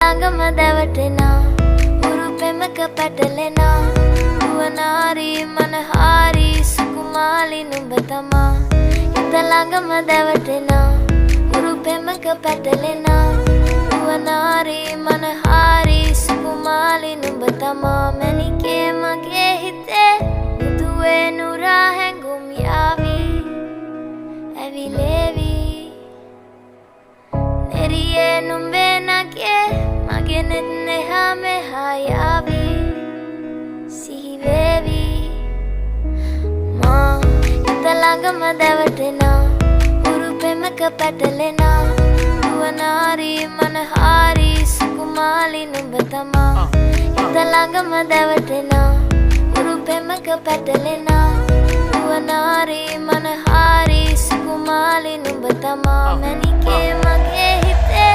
ළඟම දැවටෙනා උරුපෙමක පැටලෙනා නුවනාරි මනහාරි සුකුමාලි නුඹ තමා හිත ළඟම දැවටෙනා උරුපෙමක පැටලෙනා නුවනාරි මනහාරි සුකුමාලි නුඹ තමා මැණිකේ මගේ හිතේ මුදුවේ නුරා හැඟුම් යාවි ඇවිලේවි නෙරියේ නුඹේ නගේ මගේ නෙත් neha meha yavi sihivevi ma හිත ළඟම දැවටෙනා උරුපෙමක පැටලෙනා නුවනාරි මනහාරි සුකුමාලි නුඹ තමා හිත ළඟම දැවටෙනා උරුපෙමක පැටලෙනා නුවනාරි මනහාරි සුකුමාලි නුඹ තමා මැණිකේ මගේ හිතේ